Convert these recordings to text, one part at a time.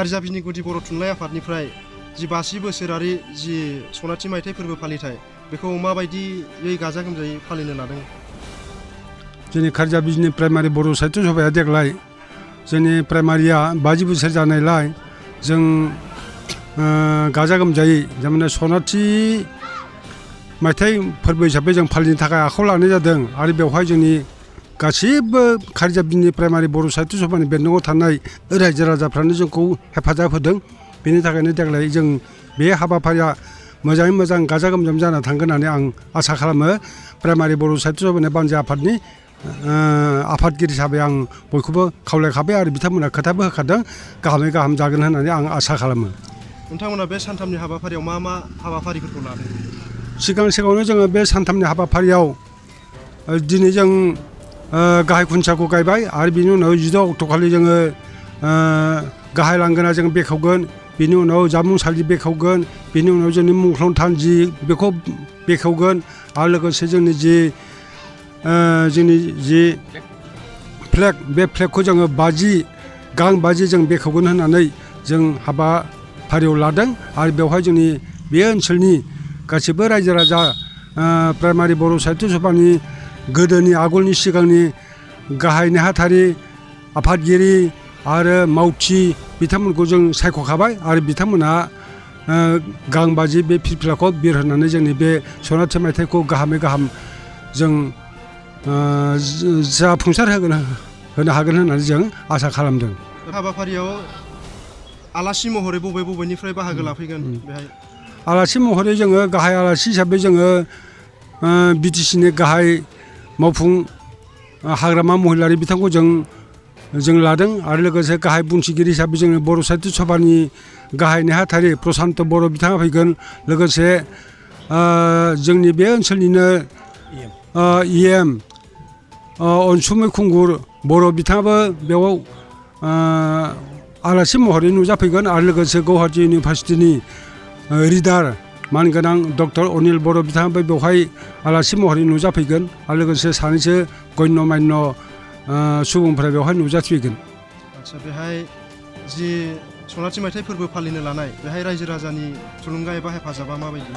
खारिजाबिनि गुदि बर' थुनलाइ आफादनिफ्राय जि 50 बोसोरारि जि सनाथि मायथाइ फोरबो फालिथाय बेखौ माबायदियै गाजा गोमजायै फालिनो लादों? जोंनि खारिजाबिनि प्राइमारि बर' साहित्य सभाया देग्लाय जोंनि प्राइमारिया 50 बोसोर जानायलाय जों गाजा गोमजायै थारमाने सनाथि मायथाइ फोरबो हिसाबै जों फालिनो थाखाय आखायाव लानाय जादों आरो बेवहाय जोंनि गासिबो खारिजाबिनि प्राइमारि बर' साहित्य सभानि बेन्दोङाव थानाय रायजो राजाफ्रानो जोंखौ हेफाजाब होदों। बेनि थाखायनो देग्लाय जों बे हाबाफारिया मोजाङै मोजां गाजा गोमजायै जाना थांगोन होननानै आं आसा खालामो। प्राइमारि बर' साहित्य सभानि बानजा आफादनि आफादगिरि हिसाबै आं बयखौबो खावलायखाबाय आरो बिथांमोना खोथाबो होखादों गाहामै गाहाम जागोन होननानै आं आसा खालामो। नोंथांमोना बे सानथामनि हाबाफारियाव मा मा हाबाफारिफोरखौ लादों? सिगाङावनो जोङो बे सानथामनि हाबाफारियाव दिनै जों गाहाय खुन्थियाखौ गायबाय आरो बिनि उनाव 16 अक्ट'खालि जोङो गाहाय लांगोना जों बेखेवगोन, बिनि उनाव जामुंसालि बेखेवगोन, बिनि उनाव जोंनि मुंख्लं थानजि बेखौ बेखेवगोन आरो लोगोसे जोंनि जि फ्लेग बे फ्लेगखौ जोङो 50 जों बेखेवगोन होननानै जों हाबाफारियाव लादों आरो बेवहाय जोंनि बे ओनसोलनि गासिबो रायजो राजा प्राइमारि बर' साहित्य सभानि गोदोनि आगोलनि सिगांनि गाहाय नेहाथारि आफादगिरि आरो मावथि बिथांमोनखौ जों सायख'खाबाय आरो बिथांमोनहा गांबाजि बे फिरफिलाखौ बिरहोनानै जोंनि बे सनाथि मायथाइखौ गाहामै गाहाम जों जाफुंसार होनो हागोन होननानै जों आसा खालामदों। हाबाफारियाव आलासि महरै बबेनिफ्राय बाहागो लाफैगोन बेहाय? आलासि महरै जोङो गाहाय आलासि हिसाबै जोङो बिटिसिनि गाहाय मावफुं हाग्रामा महिलारि बिथांखौ जों लादों आरो लोगोसे गाहाय बुंथिगिरि हिसाबै जोङो बर' साहित्य सभानि गाहाय नेहाथारि प्रसान्त बर' बिथाङा फैगोन। लोगोसे जोंनि बे ओनसोलनिनो EM अनसुमै खुंगुर बर' बिथाङाबो बेयाव आलासि महरै नुजाफैगोन आरो लोगोसे गुवाहाटी इउनिभारसिटिनि रिडार मानगोनां डक्टर अनिल बर' बिथाङाबो बेवहाय आलासि महरै नुजाफैगोन आरो लोगोसे सानैसो गण्यमान्य सुबुंफोरा बेवहाय नुजाथिफैगोन। आदसा, बेहाय जि सनाथि मायथाइ फोरबो फालिनो लानाय बेहाय रायजो राजानि थुलुंगा एबा हेफाजाबा माबायदि?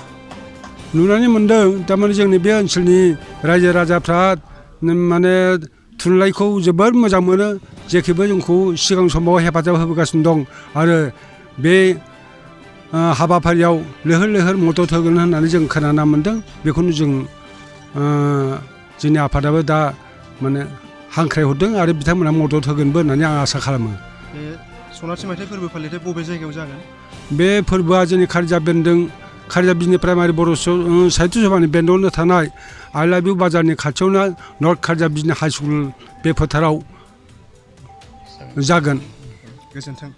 नुनानै मोन्दों थारमाने जोंनि बे ओनसोलनि रायजो राजाफ्रा माने थुनलाइखौ जोबोद मोजां मोनो, जेखिबो जोंखौ सिगां समाव हेफाजाब होबोगासिनो दं आरो बे हाबाफारियाव लैहोर लैहोर मदद होगोन होननानै जों खोनाना मोन्दों। बेखौनो जोंनि आफादाबो दा माने हांख्रायहरदों आरो बिथांमोना मदद होगोनबो होननानै आं आसा खालामो। बे सनाथि मायथाइ फोरबो फालिथाय बबे जायगायाव जागोन? बे फोरबोआ जोंनि खारिजाबिनि प्राइमारि बर' साहित्य सभानि बेन्दोङावनो थानाय आइ लाभ इउ बाजारनि खाथियावनो नर्थ खारिजाबिनि हाइ स्कुल बे फोथाराव जागोन। गोजोन्थों।